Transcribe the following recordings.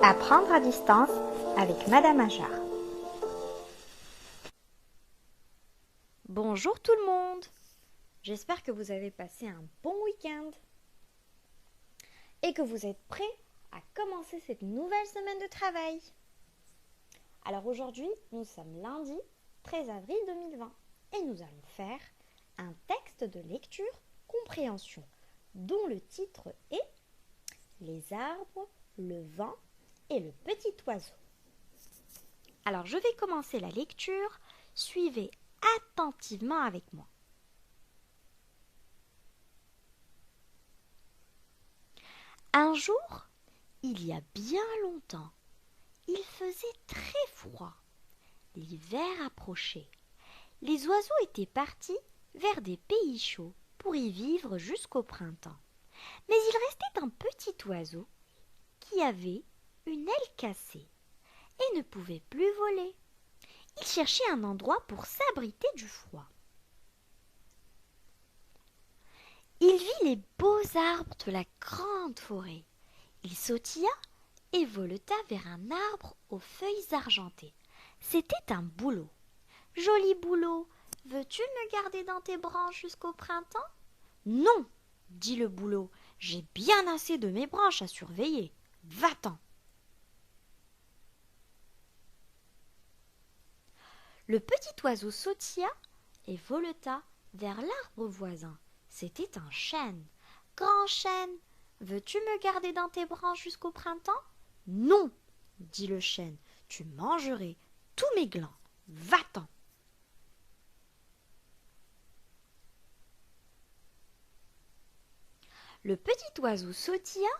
Apprendre à distance avec Madame Ajar. Bonjour tout le monde. J'espère que vous avez passé un bon week-end et que vous êtes prêts à commencer cette nouvelle semaine de travail. Alors aujourd'hui, nous sommes lundi 13 avril 2020 et nous allons faire un texte de lecture compréhension dont le titre est « Les arbres, le vent et le petit oiseau ». Alors je vais commencer la lecture, suivez attentivement avec moi. Un jour, il y a bien longtemps, il faisait très froid. L'hiver approchait. Les oiseaux étaient partis vers des pays chauds pour y vivre jusqu'au printemps. Mais il restait un petit oiseau qui avait une aile cassée et ne pouvait plus voler. Il cherchait un endroit pour s'abriter du froid. Il vit les beaux arbres de la grande forêt. Il sautilla et voleta vers un arbre aux feuilles argentées. C'était un bouleau. « Joli bouleau, veux-tu me garder dans tes branches jusqu'au printemps ?»« Non, dit le bouleau, j'ai bien assez de mes branches à surveiller. Va-t'en !» Le petit oiseau sautilla et voleta vers l'arbre voisin. C'était un chêne. « Grand chêne, veux-tu me garder dans tes branches jusqu'au printemps ?»« Non, dit le chêne, tu mangerais tous mes glands. Va-t'en !» Le petit oiseau sautilla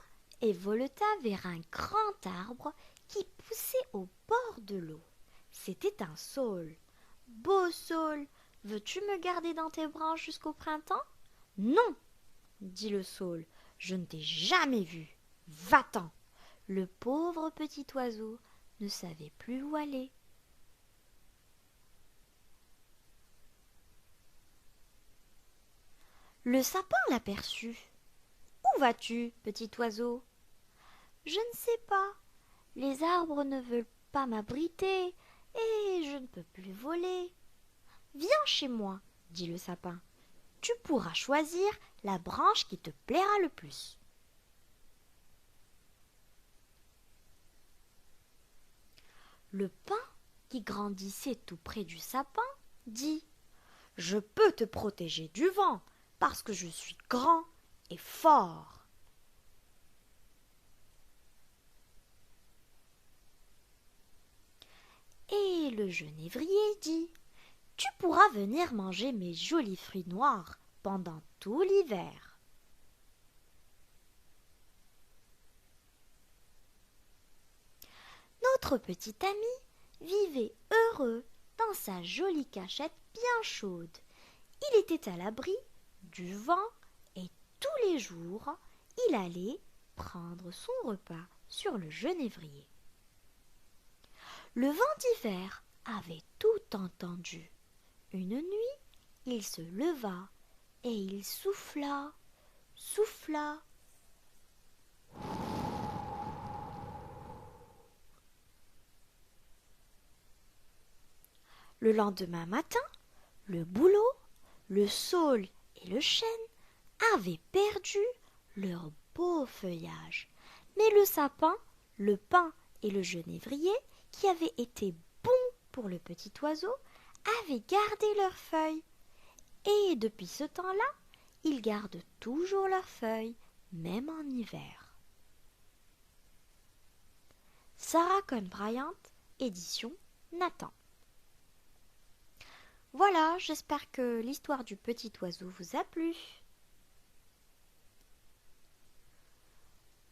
et voleta vers un grand arbre qui poussait au bord de l'eau. C'était un saule. « Beau saule, veux-tu me garder dans tes branches jusqu'au printemps ?»« Non, dit le saule, je ne t'ai jamais vu. Va-t'en !» Le pauvre petit oiseau ne savait plus où aller. Le sapin l'aperçut. « Où vas-tu, petit oiseau ?»« Je ne sais pas. Les arbres ne veulent pas m'abriter et je ne peux plus voler. »« Viens chez moi, dit le sapin. Tu pourras choisir la branche qui te plaira le plus. » Le pin, qui grandissait tout près du sapin, dit « Je peux te protéger du vent parce que je suis grand et fort. » Et le genévrier dit « Tu pourras venir manger mes jolis fruits noirs pendant tout l'hiver. » Notre petit ami vivait heureux dans sa jolie cachette bien chaude. Il était à l'abri du vent et tous les jours, il allait prendre son repas sur le genévrier. Le vent d'hiver avait tout entendu. Une nuit, il se leva et il souffla, souffla. Le lendemain matin, le bouleau, le saule et le chêne avaient perdu leur beau feuillage. Mais le sapin, le pin et le genévrier, qui avaient été bons pour le petit oiseau, avaient gardé leurs feuilles. Et depuis ce temps-là, ils gardent toujours leurs feuilles, même en hiver. Sarah Cohn Bryant, édition Nathan. Voilà, j'espère que l'histoire du petit oiseau vous a plu.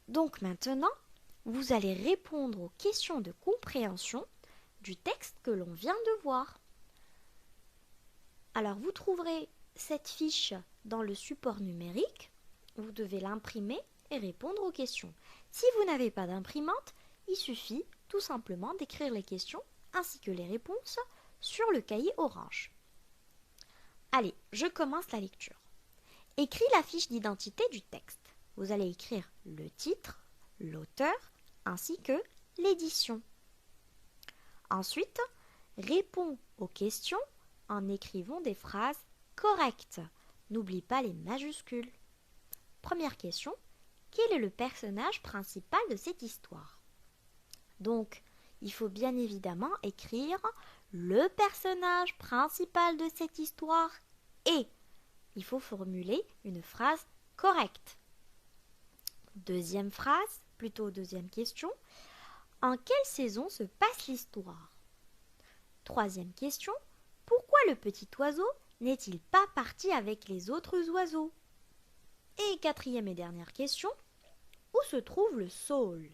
Donc maintenant, vous allez répondre aux questions de compréhension du texte que l'on vient de voir. Alors vous trouverez cette fiche dans le support numérique. Vous devez l'imprimer et répondre aux questions. Si vous n'avez pas d'imprimante, il suffit tout simplement d'écrire les questions ainsi que les réponses sur le cahier orange. Allez, je commence la lecture. Écris la fiche d'identité du texte. Vous allez écrire le titre, l'auteur, ainsi que l'édition. Ensuite, réponds aux questions en écrivant des phrases correctes. N'oublie pas les majuscules. Première question, quel est le personnage principal de cette histoire? Donc, il faut bien évidemment écrire le personnage principal de cette histoire et il faut formuler une phrase correcte. Deuxième question, en quelle saison se passe l'histoire? Troisième question, pourquoi le petit oiseau n'est-il pas parti avec les autres oiseaux? Et quatrième et dernière question, où se trouve le saule?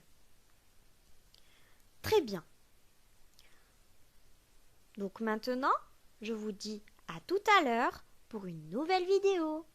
Très bien. Donc maintenant, je vous dis à tout à l'heure pour une nouvelle vidéo.